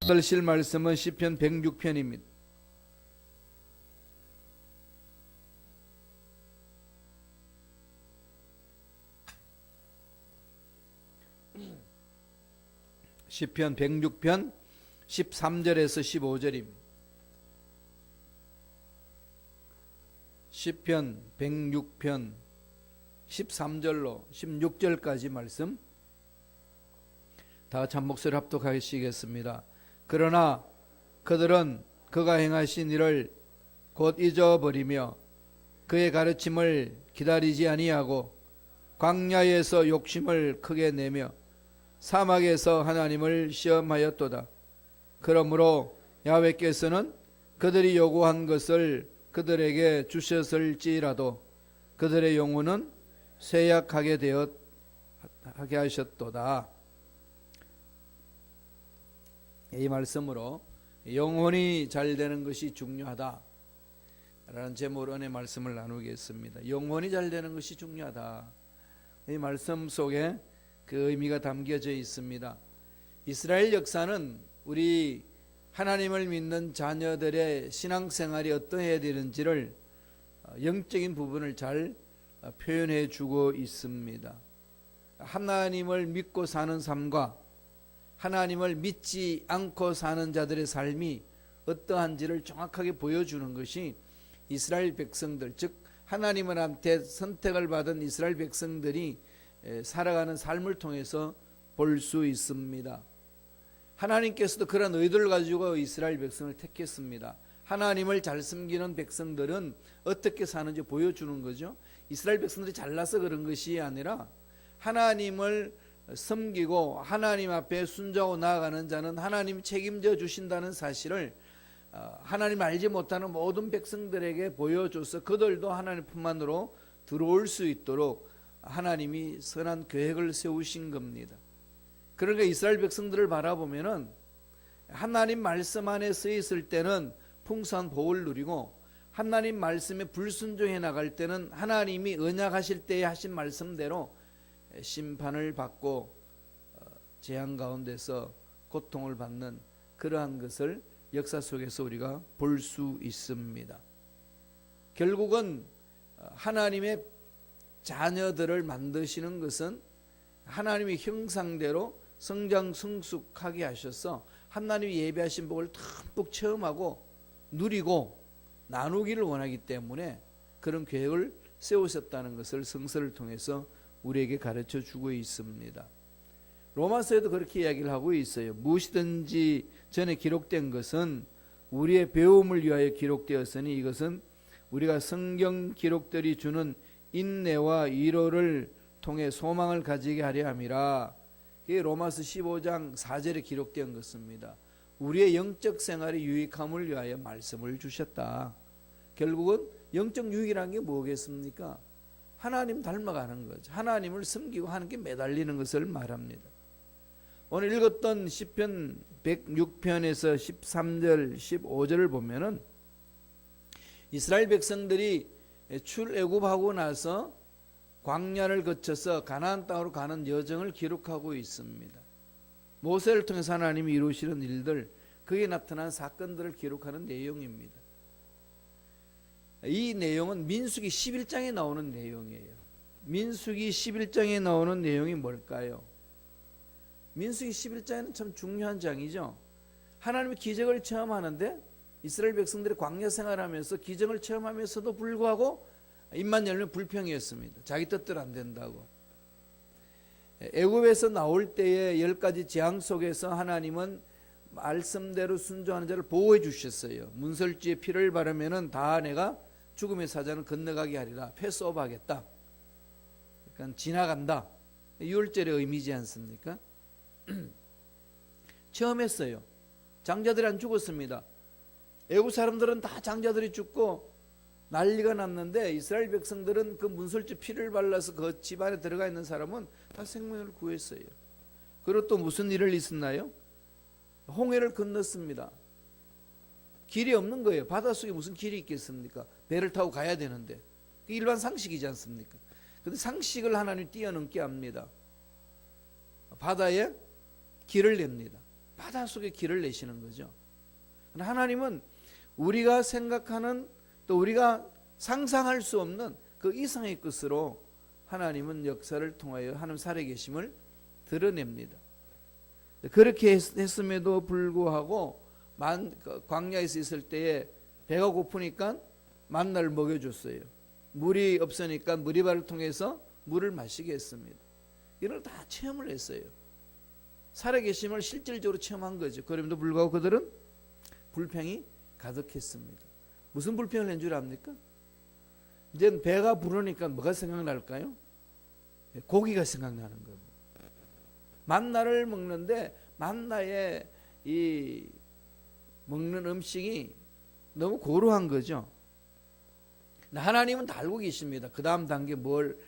들으실 말씀은 시편 106편입니다. 시편 106편 13절에서 15절입니다. 시편 106편 13절로 16절까지 말씀 다 같이 한 목소리 합독하시겠습니다. 그러나 그들은 그가 행하신 일을 곧 잊어버리며 그의 가르침을 기다리지 아니하고 광야에서 욕심을 크게 내며 사막에서 하나님을 시험하였도다. 그러므로 야훼께서는 그들이 요구한 것을 그들에게 주셨을지라도 그들의 영혼은 쇠약하게 하게 하셨도다. 이 말씀으로 영혼이 잘 되는 것이 중요하다 라는 제목으로 은혜 말씀을 나누겠습니다. 영혼이 잘 되는 것이 중요하다. 이 말씀 속에 그 의미가 담겨져 있습니다. 이스라엘 역사는 우리 하나님을 믿는 자녀들의 신앙생활이 어떠해야 되는지를 영적인 부분을 잘 표현해 주고 있습니다. 하나님을 믿고 사는 삶과 하나님을 믿지 않고 사는 자들의 삶이 어떠한지를 정확하게 보여주는 것이 이스라엘 백성들, 즉 하나님한테 선택을 받은 이스라엘 백성들이 살아가는 삶을 통해서 볼 수 있습니다. 하나님께서도 그런 의도를 가지고 이스라엘 백성을 택했습니다. 하나님을 잘 섬기는 백성들은 어떻게 사는지 보여주는 거죠. 이스라엘 백성들이 잘나서 그런 것이 아니라 하나님을 섬기고 하나님 앞에 순종하고 나아가는 자는 하나님이 책임져 주신다는 사실을 하나님 알지 못하는 모든 백성들에게 보여줘서 그들도 하나님 품안으로 들어올 수 있도록 하나님이 선한 계획을 세우신 겁니다. 그러니까 이스라엘 백성들을 바라보면은 하나님 말씀 안에 서 있을 때는 풍성한 복을 누리고 하나님 말씀에 불순종해 나갈 때는 하나님이 언약하실 때에 하신 말씀대로 심판을 받고 재앙 가운데서 고통을 받는 그러한 것을 역사 속에서 우리가 볼 수 있습니다. 결국은 하나님의 자녀들을 만드시는 것은 하나님의 형상대로 성장 성숙하게 하셔서 하나님이 예비하신 복을 듬뿍 체험하고 누리고 나누기를 원하기 때문에 그런 계획을 세우셨다는 것을 성서를 통해서 우리에게 가르쳐 주고 있습니다. 로마서에도 그렇게 이야기를 하고 있어요. 무엇이든지 전에 기록된 것은 우리의 배움을 위하여 기록되었으니 이것은 우리가 성경 기록들이 주는 인내와 위로를 통해 소망을 가지게 하려 함이라. 이게 로마서 15장 4절에 기록된 것입니다. 우리의 영적 생활의 유익함을 위하여 말씀을 주셨다. 결국은 영적 유익이라는 게 뭐겠습니까? 하나님 닮아가는 거죠. 하나님을 섬기고 하나님께 매달리는 것을 말합니다. 오늘 읽었던 시편 106편에서 13절 15절을 보면은 이스라엘 백성들이 출애굽하고 나서 광야를 거쳐서 가나안 땅으로 가는 여정을 기록하고 있습니다. 모세를 통해서 하나님이 이루시는 일들, 그에 나타난 사건들을 기록하는 내용입니다. 이 내용은 민수기 11장에 나오는 내용이에요. 민수기 11장에 나오는 내용이 뭘까요? 민수기 11장에는 참 중요한 장이죠. 하나님의 기적을 체험하는데 이스라엘 백성들이 광야 생활하면서 기적을 체험하면서도 불구하고 입만 열면 불평이었습니다. 자기 뜻대로 안 된다고. 애굽에서 나올 때의 10가지 재앙 속에서 하나님은 말씀대로 순종하는 자를 보호해 주셨어요. 문설주에 피를 바르면은 다 내가 죽음의 사자는 건너가게 하리라. 패스오브 하겠다. 그러니까 지나간다. 6월절의 의미지 않습니까? 체험했어요. 장자들이 안 죽었습니다. 애국 사람들은 다 장자들이 죽고 난리가 났는데 이스라엘 백성들은 그 문설주 피를 발라서 그 집안에 들어가 있는 사람은 다 생명을 구했어요. 그리고 또 무슨 일을 있었나요? 홍해를 건넜습니다. 길이 없는 거예요. 바닷속에 무슨 길이 있겠습니까? 배를 타고 가야 되는데. 그게 일반 상식이지 않습니까? 그런데 상식을 하나님이 뛰어넘게 합니다. 바다에 길을 냅니다. 바닷속에 길을 내시는 거죠. 하나님은 우리가 생각하는 또 우리가 상상할 수 없는 그 이상의 끝으로 하나님은 역사를 통하여 하나님 살아계심을 드러냅니다. 그렇게 했음에도 불구하고 광야에서 있을 때에 배가 고프니까 만나를 먹여줬어요. 물이 없으니까 무리바를 통해서 물을 마시게 했습니다. 이런 다 체험을 했어요. 살아계심을 실질적으로 체험한 거죠. 그럼에도 불구하고 그들은 불평이 가득했습니다. 무슨 불평을 한 줄 압니까? 이제 배가 부르니까 뭐가 생각날까요? 고기가 생각나는 겁니다. 만나를 먹는데 만나의 이 먹는 음식이 너무 고루한 거죠. 하나님은 다 알고 계십니다. 그 다음 단계 뭘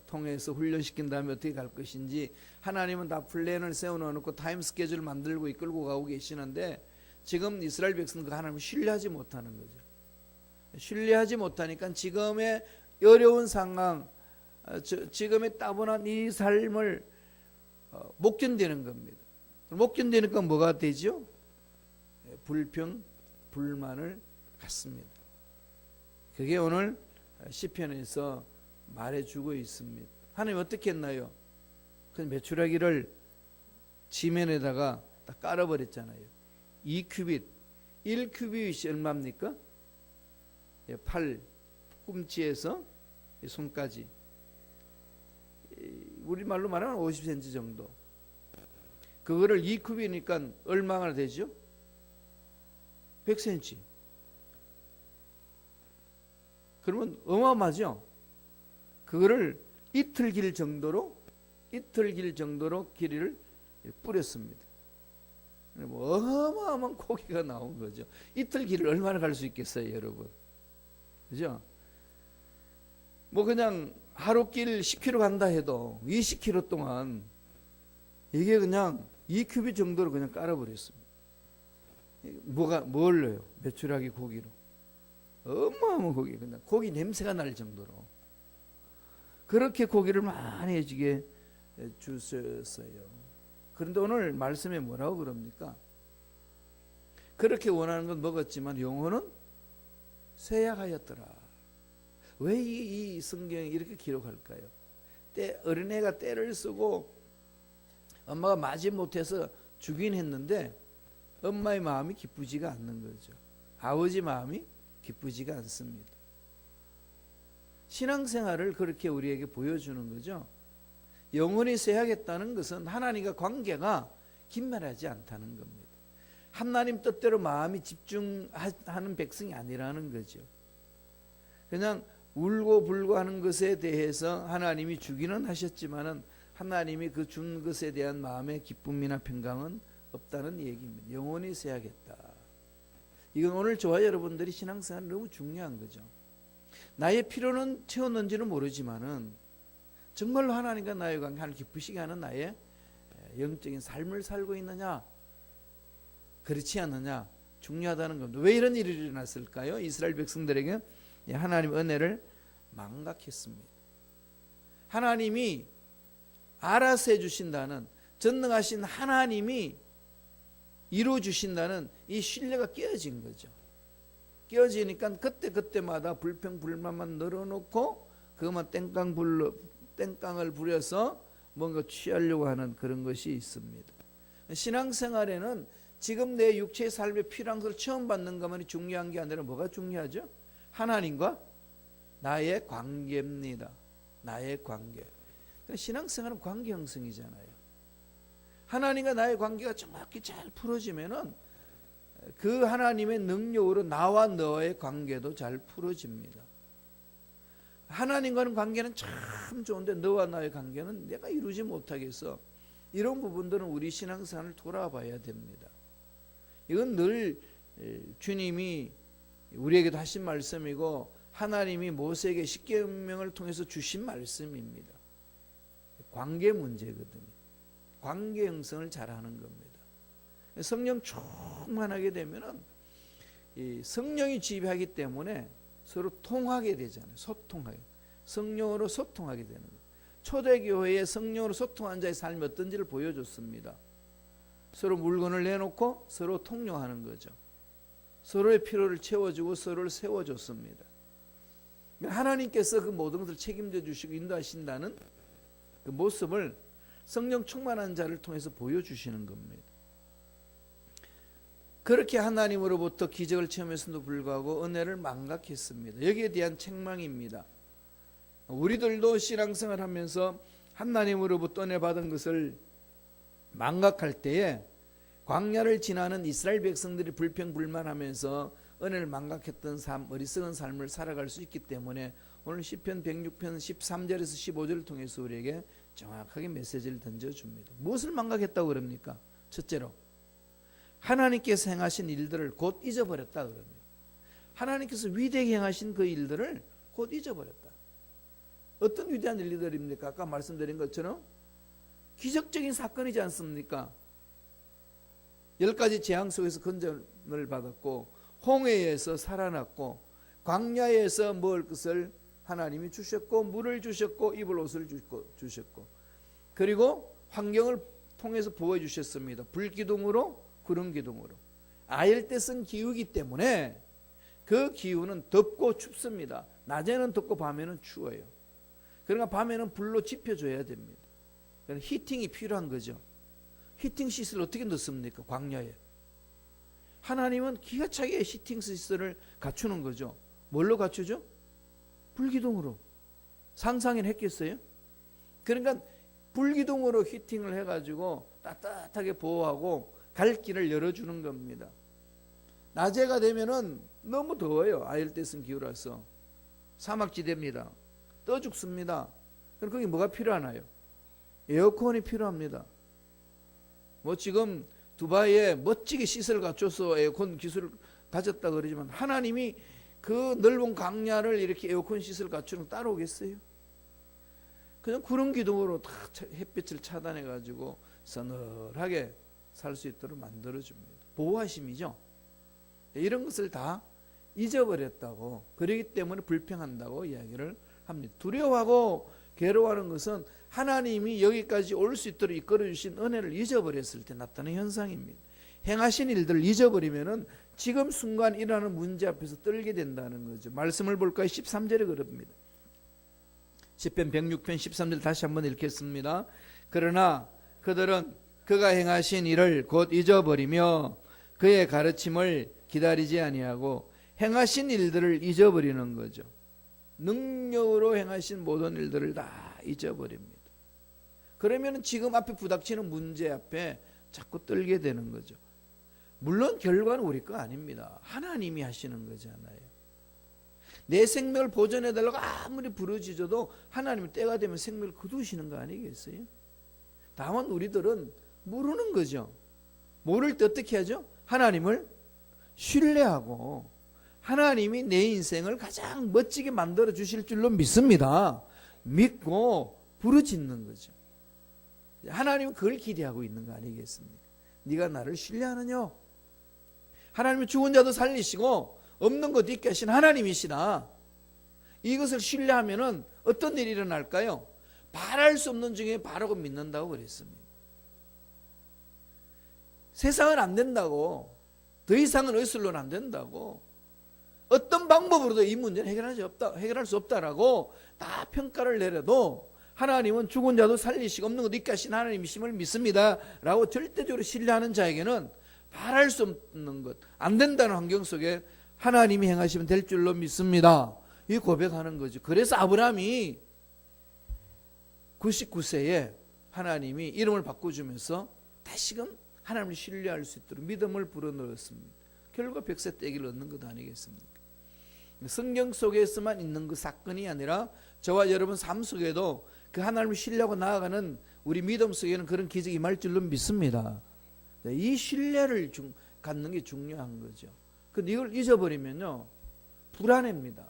통해서 훈련시킨 다음에 어떻게 갈 것인지 하나님은 다 플랜을 세워놓고 타임 스케줄을 만들고 이끌고 가고 계시는데 지금 이스라엘 백성은 그 하나님을 신뢰하지 못하는 거죠. 신뢰하지 못하니까 지금의 어려운 상황, 지금의 따분한 이 삶을 못 견디는 겁니다. 못 견디니까 뭐가 되죠? 불평, 불만을 갖습니다. 그게 오늘 시편에서 말해주고 있습니다. 하나님 어떻게 했나요? 그 메추라기를 지면에다가 딱 깔아버렸잖아요. 2큐빗, 1큐빗이 얼마입니까? 팔 꿈치에서 손까지, 우리말로 말하면 50cm 정도. 그거를 2큐빗이니까 얼마나 되죠? 100cm. 그러면 어마어마하죠? 그거를 이틀 길 정도로 길이를 뿌렸습니다. 어마어마한 고기가 나온 거죠. 이틀 길을 얼마나 갈 수 있겠어요, 여러분? 그죠? 뭐 그냥 하루 길 10km 간다 해도 20km 동안 이게 그냥 2큐빗 정도로 그냥 깔아버렸습니다. 뭘로요? 메추라기 고기로. 어마어마한 고기, 그냥 고기 냄새가 날 정도로 그렇게 고기를 많이 해주게 주셨어요. 그런데 오늘 말씀에 뭐라고 그럽니까? 그렇게 원하는 건 먹었지만 영혼은 쇠약하였더라. 왜 이 성경이 이렇게 기록할까요? 어린애가 떼를 쓰고 엄마가 마지 못해서 죽긴 했는데 엄마의 마음이 기쁘지가 않는 거죠. 아버지 마음이 기쁘지가 않습니다. 신앙생활을 그렇게 우리에게 보여주는 거죠. 영혼이 쇠하겠다는 것은 하나님과 관계가 긴밀하지 않다는 겁니다. 하나님 뜻대로 마음이 집중하는 백성이 아니라는 거죠. 그냥 울고 불고 하는 것에 대해서 하나님이 주기는 하셨지만은 하나님이 그 준 것에 대한 마음의 기쁨이나 평강은 없다는 얘기입니다. 영혼이 쇠하겠다. 이건 오늘 저와 여러분들이 신앙생활 너무 중요한 거죠. 나의 필요는 채웠는지는 모르지만은 정말로 하나님과 나의 관계를 기쁘시게 하는 나의 영적인 삶을 살고 있느냐, 그렇지 않느냐 중요하다는 겁니다. 왜 이런 일이 일어났을까요? 이스라엘 백성들에게 하나님의 은혜를 망각했습니다. 하나님이 알아서 해주신다는, 전능하신 하나님이 이루어주신다는 이 신뢰가 깨어진 거죠. 깨어지니까 그때마다 불평 불만만 늘어놓고 그것만 땡깡을 부려서 뭔가 취하려고 하는 그런 것이 있습니다. 신앙생활에는 지금 내 육체의 삶에 필요한 것을 처음 받는 것만이 중요한 게 아니라 뭐가 중요하죠? 하나님과 나의 관계입니다. 나의 관계. 신앙생활은 관계 형성이잖아요. 하나님과 나의 관계가 정확히 잘 풀어지면은 그 하나님의 능력으로 나와 너의 관계도 잘 풀어집니다. 하나님과는 관계는 참 좋은데 너와 나의 관계는 내가 이루지 못하겠어. 이런 부분들은 우리 신앙생활을 돌아봐야 됩니다. 이건 늘 주님이 우리에게도 하신 말씀이고 하나님이 모세에게 십계명을 통해서 주신 말씀입니다. 관계 문제거든요. 관계 형성을 잘하는 겁니다. 성령 충만하게 되면은 이 성령이 지배하기 때문에 서로 통하게 되잖아요. 소통하게. 성령으로 소통하게 되는 거예요. 초대교회에 성령으로 소통한 자의 삶이 어떤지를 보여줬습니다. 서로 물건을 내놓고 서로 통용하는 거죠. 서로의 필요를 채워주고 서로를 세워줬습니다. 하나님께서 그 모든 것을 책임져 주시고 인도하신다는 그 모습을 성령 충만한 자를 통해서 보여주시는 겁니다. 그렇게 하나님으로부터 기적을 체험했음에도 불구하고 은혜를 망각했습니다. 여기에 대한 책망입니다. 우리들도 신앙생활 하면서 하나님으로부터 은혜 받은 것을 망각할 때에 광야를 지나는 이스라엘 백성들이 불평불만하면서 은혜를 망각했던 삶, 어리석은 삶을 살아갈 수 있기 때문에 오늘 시편 106편 13절에서 15절을 통해서 우리에게 정확하게 메시지를 던져줍니다. 무엇을 망각했다고 그럽니까? 첫째로 하나님께서 행하신 일들을 곧 잊어버렸다 그럽니다. 하나님께서 위대하게 행하신 그 일들을 곧 잊어버렸다. 어떤 위대한 일들입니까? 아까 말씀드린 것처럼 기적적인 사건이지 않습니까? 10가지 재앙 속에서 건전을 받았고 홍해에서 살아났고 광야에서 먹을 것을 하나님이 주셨고 물을 주셨고 입을 옷을 주셨고 그리고 환경을 통해서 보호해 주셨습니다. 불기둥으로 구름기둥으로. 아열대성 기후이기 때문에 그 기후는 덥고 춥습니다. 낮에는 덥고 밤에는 추워요. 그러니까 밤에는 불로 지펴줘야 됩니다. 그러니까 히팅이 필요한 거죠. 히팅 시스를 어떻게 넣습니까? 광야에. 하나님은 기가 차게 히팅 시스를 갖추는 거죠. 뭘로 갖추죠? 불기둥으로. 상상을 했겠어요? 그러니까 불기둥으로 히팅을 해가지고 따뜻하게 보호하고 갈 길을 열어주는 겁니다. 낮에가 되면은 너무 더워요. 아열대성 기후라서. 사막지대입니다. 떠 죽습니다. 그럼 거기 뭐가 필요하나요? 에어컨이 필요합니다. 뭐 지금 두바이에 멋지게 시설을 갖춰서 에어컨 기술을 가졌다 그러지만 하나님이 그 넓은 광야를 이렇게 에어컨 시설을 갖추는 거 따라오겠어요? 그냥 구름 기둥으로 다 햇빛을 차단해 가지고 서늘하게 살 수 있도록 만들어줍니다. 보호하심이죠. 이런 것을 다 잊어버렸다고, 그러기 때문에 불평한다고 이야기를 합니다. 두려워하고 괴로워하는 것은 하나님이 여기까지 올 수 있도록 이끌어 주신 은혜를 잊어버렸을 때 나타나는 현상입니다. 행하신 일들을 잊어버리면은 지금 순간 일어나는 문제 앞에서 떨게 된다는 거죠. 말씀을 볼까요? 13절에 그럽니다. 시편 106편 13절 다시 한번 읽겠습니다. 그러나 그들은 그가 행하신 일을 곧 잊어버리며 그의 가르침을 기다리지 아니하고 행하신 일들을 잊어버리는 거죠. 능력으로 행하신 모든 일들을 다 잊어버립니다. 그러면 지금 앞에 부닥치는 문제 앞에 자꾸 떨게 되는 거죠. 물론 결과는 우리 거 아닙니다. 하나님이 하시는 거잖아요. 내 생명을 보존해달라고 아무리 부르짖어도 하나님이 때가 되면 생명을 거두시는 거 아니겠어요? 다만 우리들은 모르는 거죠. 모를 때 어떻게 하죠? 하나님을 신뢰하고 하나님이 내 인생을 가장 멋지게 만들어 주실 줄로 믿습니다. 믿고 부르짖는 거죠. 하나님은 그걸 기대하고 있는 거 아니겠습니까? 네가 나를 신뢰하느냐? 하나님은 죽은 자도 살리시고 없는 것 있게 하신 하나님이시다. 이것을 신뢰하면은 어떤 일이 일어날까요? 바랄 수 없는 중에 바라고 믿는다고 그랬습니다. 세상은 안 된다고, 더 이상은 의술로는 안 된다고, 어떤 방법으로도 이 문제는 해결할 수 없다라고 다 평가를 내려도 하나님은 죽은 자도 살리시고 없는 것 있게 하신 하나님이심을 믿습니다 라고 절대적으로 신뢰하는 자에게는 바랄 수 없는 것, 안 된다는 환경 속에 하나님이 행하시면 될 줄로 믿습니다, 이 고백하는 거죠. 그래서 아브라함이 99세에 하나님이 이름을 바꿔주면서 다시금 하나님을 신뢰할 수 있도록 믿음을 불어넣었습니다. 결과 100세 때기를 얻는 것 아니겠습니까? 성경 속에서만 있는 그 사건이 아니라 저와 여러분 삶 속에도 그 하나님을 신뢰하고 나아가는 우리 믿음 속에는 그런 기적이 임할 줄로 믿습니다. 이 신뢰를 갖는 게 중요한 거죠. 근데 이걸 잊어버리면요, 불안합니다.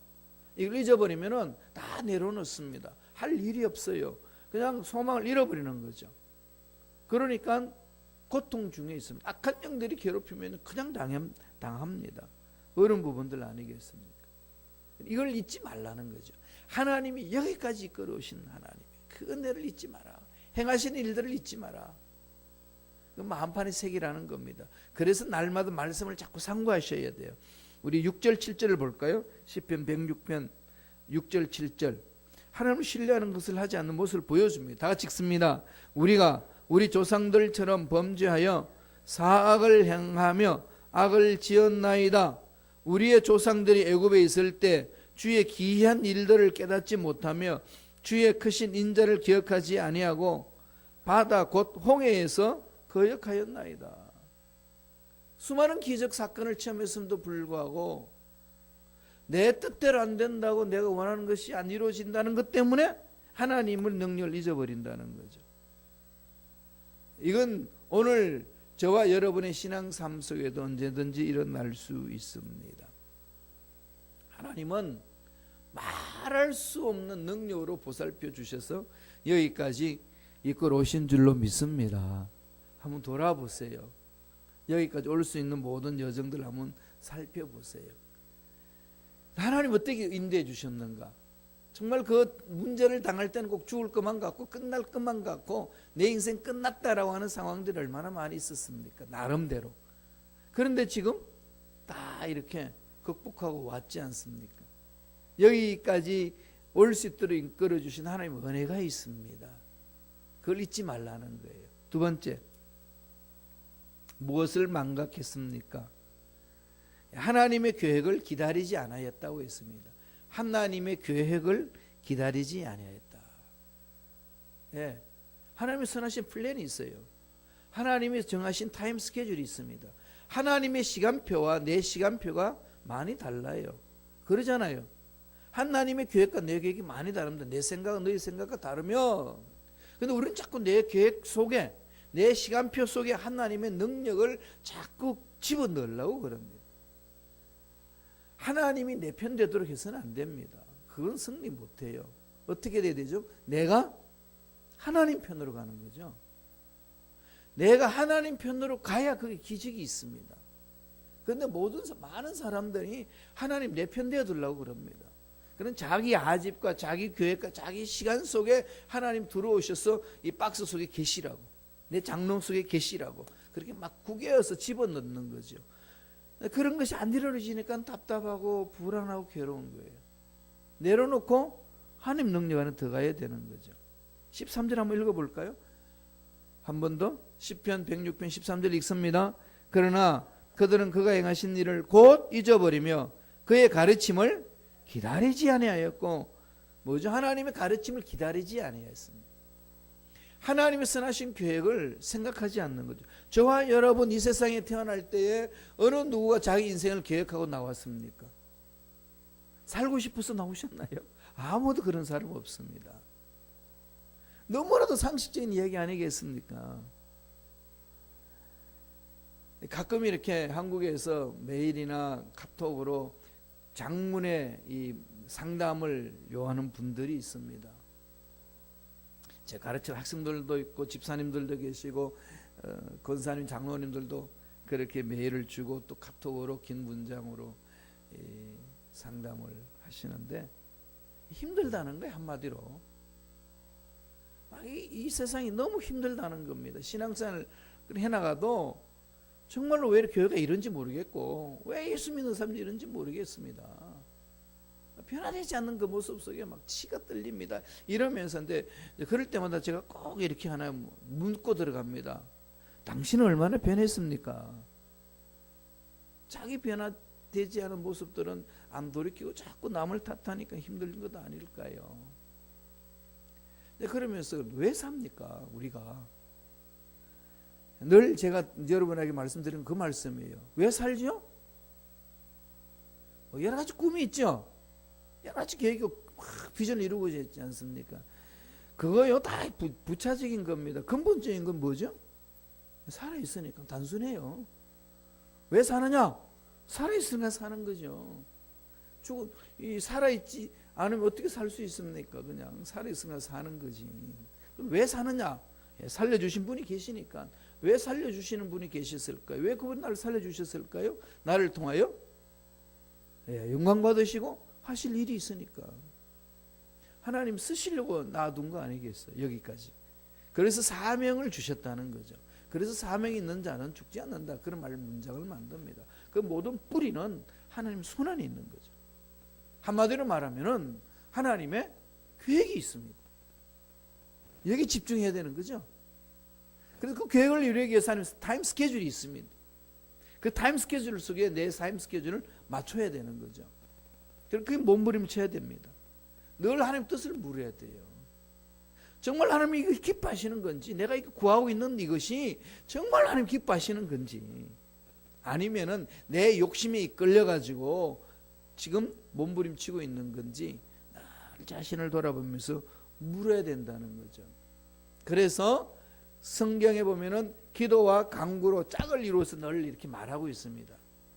이걸 잊어버리면은 다 내려놓습니다. 할 일이 없어요. 그냥 소망을 잃어버리는 거죠. 그러니까 고통 중에 있습니다. 악한 영들이 괴롭히면 그냥 당합니다. 그런 부분들 아니겠습니까? 이걸 잊지 말라는 거죠. 하나님이 여기까지 이끌어오신 하나님, 그 은혜를 잊지 마라. 행하신 일들을 잊지 마라. 그 만판의 색이라는 겁니다. 그래서 날마다 말씀을 자꾸 상고하셔야 돼요. 우리 6절 7절을 볼까요? 시편 106편 6절 7절. 하나님을 신뢰하는 것을 하지 않는 모습을 보여줍니다. 다 같이 읽습니다. 우리가 우리 조상들처럼 범죄하여 사악을 행하며 악을 지었나이다. 우리의 조상들이 애굽에 있을 때 주의 기이한 일들을 깨닫지 못하며 주의 크신 인자를 기억하지 아니하고 바다 곧 홍해에서 거역하였나이다. 수많은 기적 사건을 체험했음에도 불구하고 내 뜻대로 안 된다고 내가 원하는 것이 안 이루어진다는 것 때문에 하나님의 능력을 잊어버린다는 거죠. 이건 오늘 저와 여러분의 신앙 삶 속에도 언제든지 일어날 수 있습니다. 하나님은 말할 수 없는 능력으로 보살펴 주셔서 여기까지 이끌어 오신 줄로 믿습니다. 한번 돌아보세요. 여기까지 올 수 있는 모든 여정들 한번 살펴보세요. 하나님 어떻게 인도해 주셨는가? 정말 그 문제를 당할 때는 꼭 죽을 것만 같고 끝날 것만 같고 내 인생 끝났다라고 하는 상황들이 얼마나 많이 있었습니까? 나름대로. 그런데 지금 다 이렇게 극복하고 왔지 않습니까? 여기까지 올 수 있도록 이끌어 주신 하나님의 은혜가 있습니다. 그걸 잊지 말라는 거예요. 두 번째, 무엇을 망각했습니까? 하나님의 계획을 기다리지 않았다고 했습니다. 하나님의 계획을 기다리지 아니하였다. 예, 하나님의 선하신 플랜이 있어요. 하나님이 정하신 타임 스케줄이 있습니다. 하나님의 시간표와 내 시간표가 많이 달라요. 그러잖아요. 하나님의 계획과 내 계획이 많이 다릅니다. 내 생각은 너희 생각과 다르면, 근데 우리는 자꾸 내 계획 속에, 내 시간표 속에 하나님의 능력을 자꾸 집어넣으려고 그럽니다. 하나님이 내 편 되도록 해서는 안 됩니다. 그건 승리 못해요. 어떻게 돼야 되죠? 내가 하나님 편으로 가는 거죠. 내가 하나님 편으로 가야 그게 기적이 있습니다. 그런데 많은 사람들이 하나님 내 편 되어두려고 그럽니다. 그런 자기 아집과 자기 계획과 자기 시간 속에 하나님 들어오셔서 이 박스 속에 계시라고, 내 장롱 속에 계시라고 그렇게 막 구겨서 집어넣는 거죠. 그런 것이 안 이루어지니까 답답하고 불안하고 괴로운 거예요. 내려놓고 하나님 능력 안에 들어가야 되는 거죠. 13절 한번 읽어볼까요? 한 번 더. 시편 106편 13절 읽습니다. 그러나 그들은 그가 행하신 일을 곧 잊어버리며 그의 가르침을 기다리지 아니하였고, 뭐죠? 하나님의 가르침을 기다리지 아니하였습니다. 하나님의 선하신 계획을 생각하지 않는 거죠. 저와 여러분 이 세상에 태어날 때에 어느 누구가 자기 인생을 계획하고 나왔습니까? 살고 싶어서 나오셨나요? 아무도 그런 사람 없습니다. 너무나도 상식적인 이야기 아니겠습니까? 가끔 이렇게 한국에서 메일이나 카톡으로 장문의 이 상담을 요하는 분들이 있습니다. 제가 가르칠 학생들도 있고 집사님들도 계시고 권사님 장로님들도 그렇게 메일을 주고 또 카톡으로 긴 문장으로 상담을 하시는데 힘들다는 거예요. 한마디로 이 세상이 너무 힘들다는 겁니다. 신앙생활을 해나가도 정말로 왜 교회가 이런지 모르겠고 왜 예수 믿는 사람들이 이런지 모르겠습니다. 변화되지 않는 그 모습 속에 막 치가 떨립니다. 이러면서 근데 그럴 때마다 제가 꼭 이렇게 하나 묻고 들어갑니다. 당신은 얼마나 변했습니까? 자기 변화되지 않은 모습들은 안 돌이키고 자꾸 남을 탓하니까 힘든 것 아닐까요? 근데 그러면서 왜 삽니까? 우리가 늘 제가 여러분에게 말씀드리는 그 말씀이에요. 왜 살죠? 여러 가지 꿈이 있죠. 여러 가지 계획이 비전을 이루고자 있지 않습니까? 그거요 다 부차적인 겁니다. 근본적인 건 뭐죠? 살아있으니까 단순해요. 왜 사느냐? 살아있으니까 사는 거죠. 살아있지 않으면 어떻게 살 수 있습니까? 그냥 살아있으니까 사는 거지. 그럼 왜 사느냐? 살려주신 분이 계시니까. 왜 살려주시는 분이 계셨을까요? 왜 그분 나를 살려주셨을까요? 나를 통하여 영광 받으시고 하실 일이 있으니까. 하나님 쓰시려고 놔둔 거 아니겠어요? 여기까지. 그래서 사명을 주셨다는 거죠. 그래서 사명이 있는 자는 죽지 않는다. 그런 문장을 만듭니다. 그 모든 뿌리는 하나님 손 안에 있는 거죠. 한마디로 말하면은 하나님의 계획이 있습니다. 여기 집중해야 되는 거죠. 그래서 그 계획을 이루기 위해서 하나님 타임 스케줄이 있습니다. 그 타임 스케줄 속에 내 타임 스케줄을 맞춰야 되는 거죠. 그게 몸부림쳐야 됩니다. 늘 하나님 뜻을 물어야 돼요. 정말 하나님이 이거 기뻐하시는 건지, 내가 이거 구하고 있는 이것이 정말 하나님 기뻐하시는 건지, 아니면은 내 욕심에 이끌려가지고 지금 몸부림치고 있는 건지 나 자신을 돌아보면서 물어야 된다는 거죠. 그래서 성경에 보면은 기도와 간구로 짝을 이루어서 늘 이렇게 말하고 있습니다.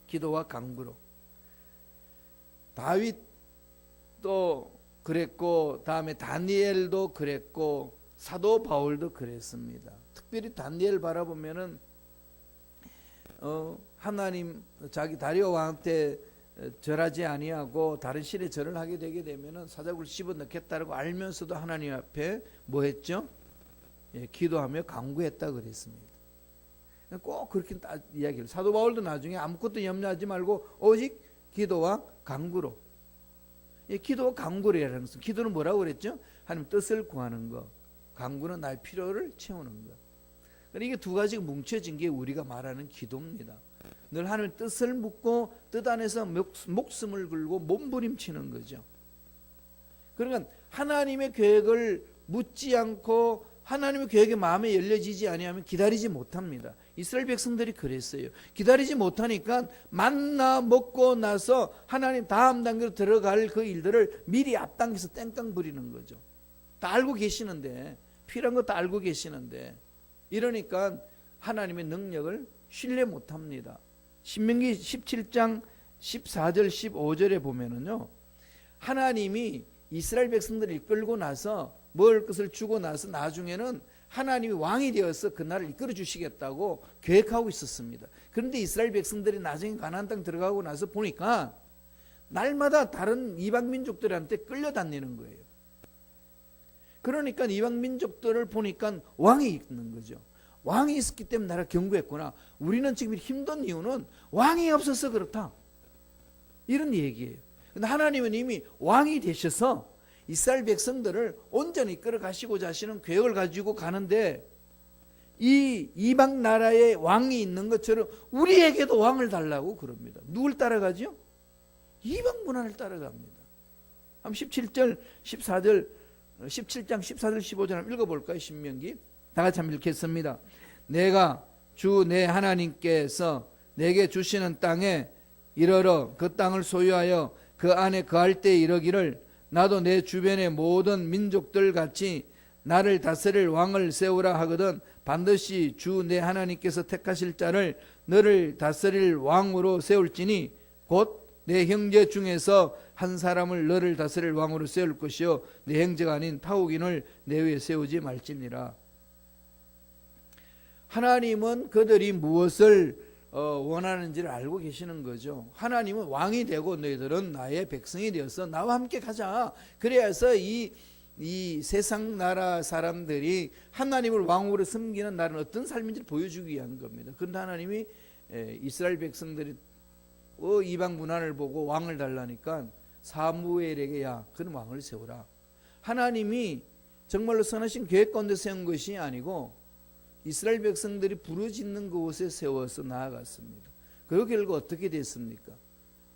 기도와 간구로. 다윗도 그랬고, 다음에 다니엘도 그랬고, 사도 바울도 그랬습니다. 특별히 다니엘 바라보면은 하나님 자기 다리오 왕한테 절하지 아니하고 다른 신에 절을 하게 되게 되면은 사자굴 씹어 넣겠다라고 알면서도 하나님 앞에 뭐 했죠? 예, 기도하며 간구했다 그랬습니다. 꼭 그렇게 이야기를. 사도 바울도 나중에 아무것도 염려하지 말고 오직 기도와 간구로. 예, 기도와 간구라는 것은, 기도는 뭐라고 그랬죠? 하나님 뜻을 구하는 것, 간구는 나의 필요를 채우는 것. 이게 두 가지가 뭉쳐진 게 우리가 말하는 기도입니다. 늘 하나님의 뜻을 묻고 뜻 안에서 목숨을 걸고 몸부림치는 거죠. 그러니까 하나님의 계획을 묻지 않고 하나님의 계획에 마음에 열려지지 아니하면 기다리지 못합니다. 이스라엘 백성들이 그랬어요. 기다리지 못하니까 만나 먹고 나서 하나님 다음 단계로 들어갈 그 일들을 미리 앞당겨서 땡깡 부리는 거죠. 다 알고 계시는데, 필요한 거 다 알고 계시는데, 이러니까 하나님의 능력을 신뢰 못합니다. 신명기 17장 14절 15절에 보면은요, 하나님이 이스라엘 백성들을 이끌고 나서 먹을 것을 주고 나서 나중에는 하나님이 왕이 되어서 그 나라를 이끌어 주시겠다고 계획하고 있었습니다. 그런데 이스라엘 백성들이 나중에 가나안 땅 들어가고 나서 보니까 날마다 다른 이방 민족들한테 끌려다니는 거예요. 그러니까 이방 민족들을 보니까 왕이 있는 거죠. 왕이 있었기 때문에 나라 견고했구나. 우리는 지금 힘든 이유는 왕이 없어서 그렇다, 이런 얘기예요. 근데 하나님은 이미 왕이 되셔서 이스라엘 백성들을 온전히 이끌어 가시고자 하시는 계획을 가지고 가는데, 이 이방 나라에 왕이 있는 것처럼 우리에게도 왕을 달라고 그럽니다. 누굴 따라가죠? 이방 문화를 따라갑니다. 한번 17절 14절 17장 14절 15절 한번 읽어볼까요? 신명기 다 같이 한번 읽겠습니다. 내가 주 내 하나님께서 내게 주시는 땅에 이르러 그 땅을 소유하여 그 안에 거할 때 이르기를, 나도 내 주변의 모든 민족들 같이 나를 다스릴 왕을 세우라 하거든 반드시 주 내 하나님께서 택하실 자를 너를 다스릴 왕으로 세울지니 곧 내 형제 중에서 한 사람을 너를 다스릴 왕으로 세울 것이요 내 형제가 아닌 타국인을 내 위에 세우지 말지니라. 하나님은 그들이 무엇을 원하는지를 알고 계시는 거죠. 하나님은 왕이 되고 너희들은 나의 백성이 되어서 나와 함께 가자. 그래서 이 세상 나라 사람들이 하나님을 왕으로 섬기는 나라는 어떤 삶인지를 보여주기 위한 겁니다. 그런데 하나님이 이스라엘 백성들이 이방 문화를 보고 왕을 달라니까 사무엘에게 야, 그는 왕을 세우라. 하나님이 정말로 선하신 계획 가운데 세운 것이 아니고 이스라엘 백성들이 부르짖는 그곳에 세워서 나아갔습니다. 그 결과 어떻게 됐습니까?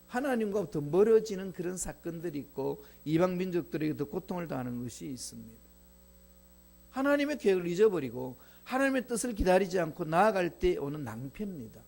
하나님과 더 멀어지는 그런 사건들이 있고 이방 민족들에게 더 고통을 당하는 것이 있습니다. 하나님의 계획을 잊어버리고 하나님의 뜻을 기다리지 않고 나아갈 때 오는 낭패입니다.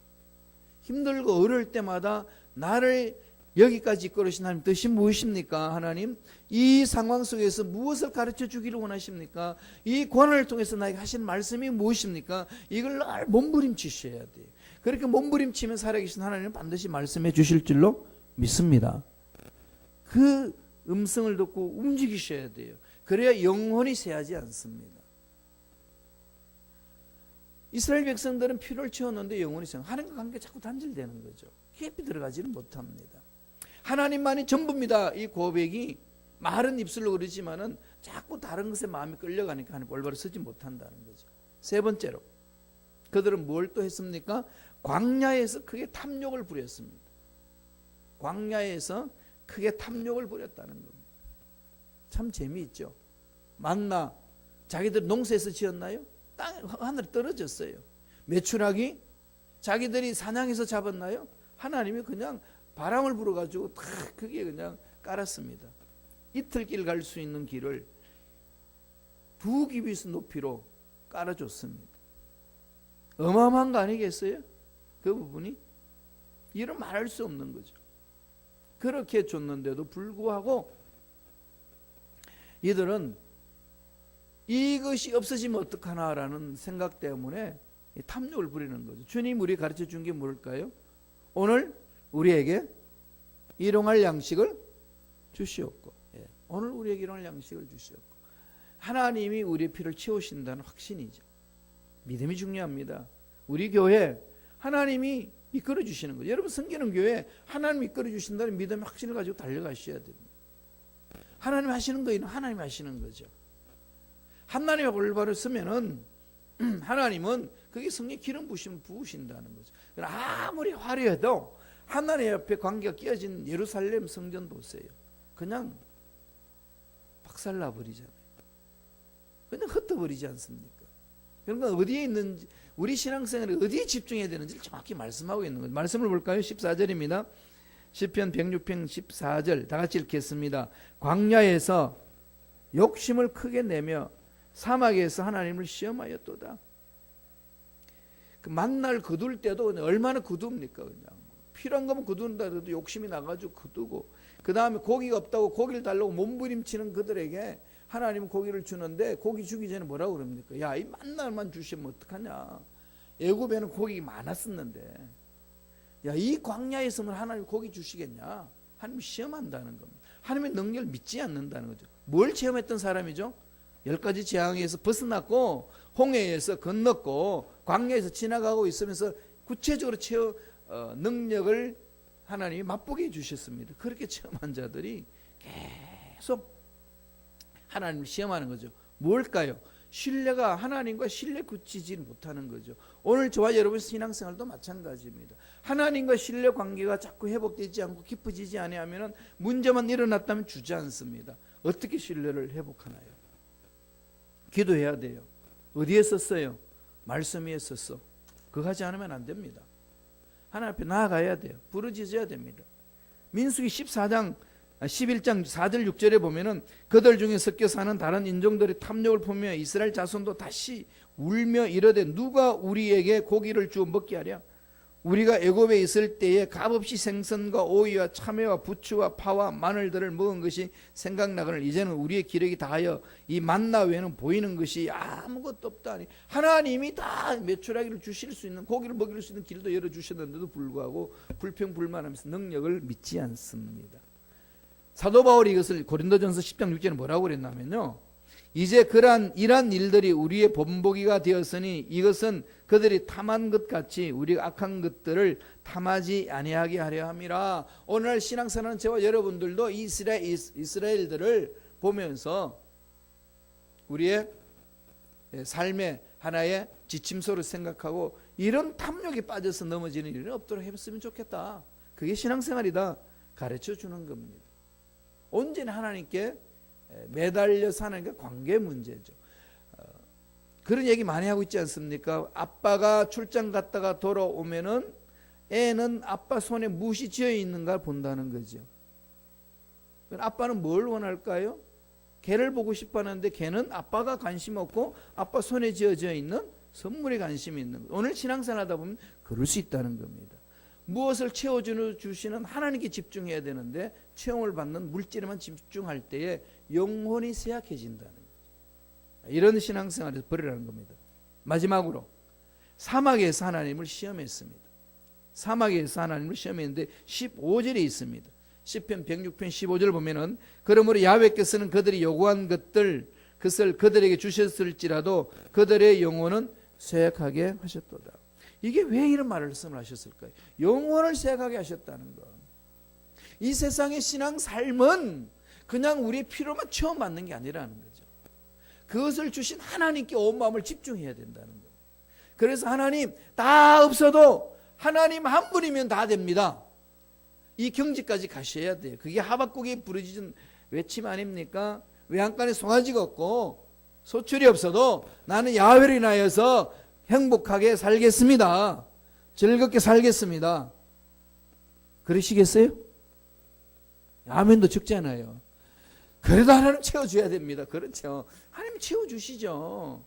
힘들고 어려울 때마다 나를 여기까지 이끌으신 하나님 뜻이 무엇입니까? 하나님 이 상황 속에서 무엇을 가르쳐 주기를 원하십니까? 이 고난을 통해서 나에게 하신 말씀이 무엇입니까? 이걸 늘 몸부림치셔야 돼요. 그렇게 몸부림치면 살아계신 하나님은 반드시 말씀해 주실 줄로 믿습니다. 그 음성을 듣고 움직이셔야 돼요. 그래야 영혼이 쇠하지 않습니다. 이스라엘 백성들은 피를 채웠는데 영혼이 쇠. 하나님과 관계가 자꾸 단절되는 거죠. 깊이 들어가지는 못합니다. 하나님만이 전부입니다. 이 고백이 말은 입술로 그러지만은 자꾸 다른 것에 마음이 끌려가니까 하나님 올바로 서지 못한다는 거죠. 세 번째로 그들은 뭘 또 했습니까? 광야에서 크게 탐욕을 부렸습니다. 광야에서 크게 탐욕을 부렸다는 겁니다. 참 재미있죠. 만나 자기들 농사에서 지었나요? 땅 하늘에 떨어졌어요. 메추라기 자기들이 사냥해서 잡았나요? 하나님이 그냥 바람을 불어가지고 다 그게 그냥 깔았습니다. 이틀길 갈 수 있는 길을 2규빗 높이로 깔아줬습니다. 어마어마한 거 아니겠어요? 그 부분이 이런 말할 수 없는 거죠. 그렇게 줬는데도 불구하고 이들은 이것이 없어지면 어떡하나라는 생각 때문에 탐욕을 부리는 거죠. 주님 우리 가르쳐 준 게 뭘까요? 오늘 우리에게 일용할 양식을 주시옵고, 오늘 우리에게 일용할 양식을 주시옵고. 하나님이 우리의 필요를 채우신다는 확신이죠. 믿음이 중요합니다. 우리 교회 하나님이 이끌어 주시는 거죠. 여러분 섬기는 교회 하나님이 이끌어 주신다는 믿음의 확신을 가지고 달려가셔야 됩니다. 하나님 하시는 거는 하나님 하시는 거죠. 하나님의 올바로 쓰면은 하나님은 그게 성령 기름 부으시면 부으신다는 거죠. 아무리 화려해도 하나님 옆에 관계가 끼어진 예루살렘 성전 보세요. 그냥 박살나 버리잖아요. 그냥 흩어버리지 않습니까? 그러니까 어디에 있는지, 우리 신앙생활에 어디에 집중해야 되는지를 정확히 말씀하고 있는 거죠. 말씀을 볼까요? 14절입니다. 시편 106편 14절 다 같이 읽겠습니다. 광야에서 욕심을 크게 내며 사막에서 하나님을 시험하였도다. 그 만날 거둘 때도 얼마나 거둡니까? 그냥 필요한 거면 거둔다 해도 욕심이 나가지고 거두고, 그 다음에 고기가 없다고 고기를 달라고 몸부림치는 그들에게 하나님은 고기를 주는데 고기 주기 전에 뭐라고 그럽니까? 야, 이 만날만 주시면 어떡하냐. 애굽에는 고기가 많았었는데, 야, 이 광야에서는 하나님 고기 주시겠냐? 하나님 시험한다는 겁니다. 하나님의 능력을 믿지 않는다는 거죠. 뭘 체험했던 사람이죠? 10가지 재앙에서 벗어났고 홍해에서 건넜고 광야에서 지나가고 있으면서 구체적으로 능력을 하나님이 맛보게 해주셨습니다. 그렇게 체험한 자들이 계속 하나님을 시험하는 거죠. 뭘까요? 신뢰가 하나님과 신뢰 굳히지 못하는 거죠. 오늘 저와 여러분 신앙생활도 마찬가지입니다. 하나님과 신뢰 관계가 자꾸 회복되지 않고 깊어지지 아니하면 문제만 일어났다면 주저앉습니다. 어떻게 신뢰를 회복하나요? 기도해야 돼요. 어디에 썼어요? 말씀 위에 썼어. 그거 하지 않으면 안 됩니다. 하나님 앞에 나아가야 돼요. 부르짖어야 됩니다. 민수기 11장 4절 6절에 보면은 그들 중에 섞여 사는 다른 인종들의 탐욕을 보며 이스라엘 자손도 다시 울며 이르되 누가 우리에게 고기를 주어 먹게 하랴? 우리가 애굽에 있을 때에 값없이 생선과 오이와 참외와 부추와 파와 마늘들을 먹은 것이 생각나거늘 이제는 우리의 기력이 다하여 이 만나 외에는 보이는 것이 아무것도 없다니. 하나님이 다 메추라기를 주실 수 있는, 고기를 먹일 수 있는 길도 열어주셨는데도 불구하고 불평불만하면서 능력을 믿지 않습니다. 사도 바울이 이것을 고린도전서 10장 6절에 뭐라고 그랬냐면요, 이제 이러한 일들이 우리의 본보기가 되었으니 이것은 그들이 탐한 것 같이 우리가 악한 것들을 탐하지 아니하게 하려 함이라. 오늘날 신앙생활하는 저와 여러분들도 이스라엘들을 보면서 우리의 삶의 하나의 지침서로 생각하고 이런 탐욕에 빠져서 넘어지는 일은 없도록 했으면 좋겠다. 그게 신앙생활이다 가르쳐 주는 겁니다. 온전히 하나님께 매달려서 하나님과 관계 문제죠. 그런 얘기 많이 하고 있지 않습니까? 아빠가 출장 갔다가 돌아오면은 애는 아빠 손에 무엇이 쥐어 있는가 본다는 거죠. 아빠는 뭘 원할까요? 개를 보고 싶어 하는데 개는 아빠가 관심 없고 아빠 손에 쥐어져 있는 선물에 관심이 있는 거예요. 오늘 신앙생활 하다 보면 그럴 수 있다는 겁니다. 무엇을 채워주시는 하나님께 집중해야 되는데 체험을 받는 물질에만 집중할 때에 영혼이 쇠약해진다는 거죠. 이런 신앙생활에서 버리라는 겁니다. 마지막으로 사막에서 하나님을 시험했습니다. 사막에서 하나님을 시험했는데 15절에 있습니다. 시편 106편 15절 보면은 그러므로 야훼께서는 그들이 요구한 것을 그들에게 주셨을지라도 그들의 영혼은 쇠약하게 하셨도다. 이게 왜 이런 말씀을 하셨을까요? 영혼을 쇠약하게 하셨다는 것. 이 세상의 신앙 삶은 그냥 우리의 필요만 체험받는 게 아니라는 거죠. 그것을 주신 하나님께 온 마음을 집중해야 된다는 거예요. 그래서 하나님 다 없어도 하나님 한 분이면 다 됩니다. 이 경지까지 가셔야 돼요. 그게 하박국이 부르짖은 외침 아닙니까? 외양간에 송아지가 없고 소출이 없어도 나는 야훼를 인하여서 행복하게 살겠습니다. 즐겁게 살겠습니다. 그러시겠어요? 아멘도 적잖아요. 그래도 하나님 채워줘야 됩니다. 그렇죠. 하나님 채워주시죠.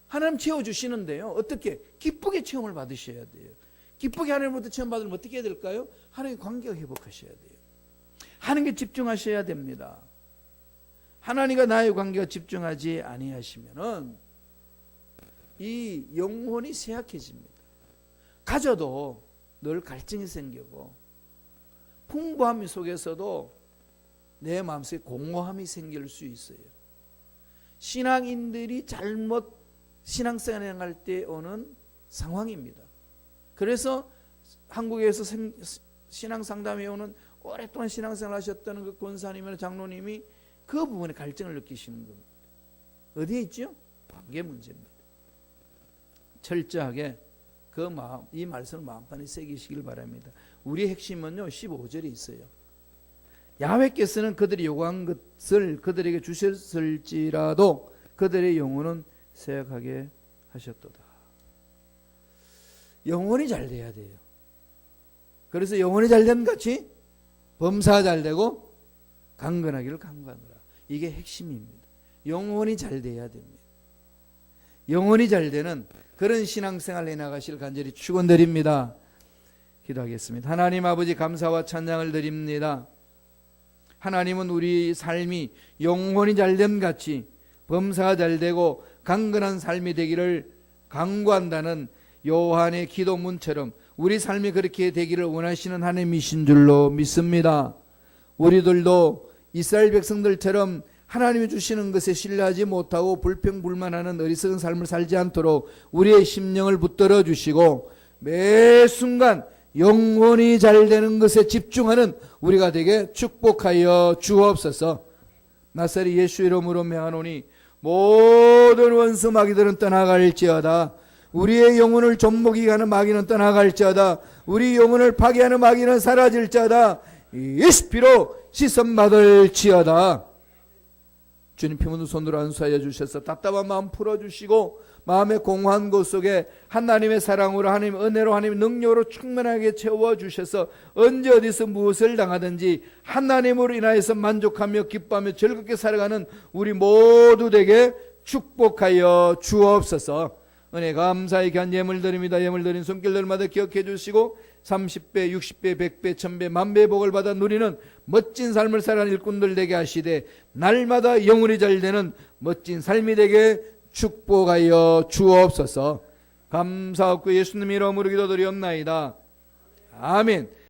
하나님 채워주시는데요. 어떻게? 기쁘게 체험을 받으셔야 돼요. 기쁘게 하나님으로부터 체험 받으면 어떻게 해야 될까요? 하나님 관계가 회복하셔야 돼요. 하나님께 집중하셔야 됩니다. 하나님과 나의 관계가 집중하지 아니하시면은 이 영혼이 쇠약해집니다. 가져도 늘 갈증이 생기고 풍부함 속에서도 내 마음속에 공허함이 생길 수 있어요. 신앙인들이 잘못 신앙생활을 할 때 오는 상황입니다. 그래서 한국에서 신앙상담에 오는 오랫동안 신앙생활 하셨다는 그 권사님이나 장로님이 그 부분에 갈증을 느끼시는 겁니다. 어디에 있죠? 관계 문제입니다. 철저하게 그 마음, 이 말씀을 마음판에 새기시길 바랍니다. 우리의 핵심은요 15절에 있어요. 야훼께서는 그들이 요구한 것을 그들에게 주셨을지라도 그들의 영혼은 쇠약하게 하셨도다. 영혼이 잘 돼야 돼요. 그래서 영혼이 잘 된 같이 범사가 잘 되고 강건하기를 강구하노라. 이게 핵심입니다. 영혼이 잘 돼야 됩니다. 영혼이 잘 되는 그런 신앙생활에 나가실 간절히 축원드립니다. 기도하겠습니다. 하나님 아버지 감사와 찬양을 드립니다. 하나님은 우리 삶이 영혼이 잘됨 같이 범사가 잘되고 강건한 삶이 되기를 간구한다는 요한의 기도문처럼 우리 삶이 그렇게 되기를 원하시는 하나님이신 줄로 믿습니다. 우리들도 이스라엘 백성들처럼 하나님이 주시는 것에 신뢰하지 못하고 불평불만하는 어리석은 삶을 살지 않도록 우리의 심령을 붙들어 주시고 매 순간 영혼이 잘 되는 것에 집중하는 우리가 되게 축복하여 주옵소서. 나사렛 예수 이름으로 명하노니 모든 원수 마귀들은 떠나갈지어다. 우리의 영혼을 좀먹이게 하는 마귀는 떠나갈지어다. 우리 영혼을 파괴하는 마귀는 사라질지어다. 예수 피로 씻음받을지어다. 주님 피문으로 손으로 안수하여 주셔서 답답한 마음 풀어주시고 마음의 공허한 곳 속에 하나님의 사랑으로 하나님의 은혜로 하나님의 능력으로 충만하게 채워주셔서 언제 어디서 무엇을 당하든지 하나님으로 인하여서 만족하며 기뻐하며 즐겁게 살아가는 우리 모두 되게 축복하여 주옵소서. 은혜 감사히 귀한 예물 드립니다. 예물 드린 손길들마다 기억해 주시고 30배, 60배, 100배, 1000배, 만배의 복을 받아 누리는 멋진 삶을 살아가는 일꾼들 되게 하시되 날마다 영혼이 잘 되는 멋진 삶이 되게 축복하여 주옵소서. 감사하고 예수님 이름으로 기도드리옵나이다. 아멘.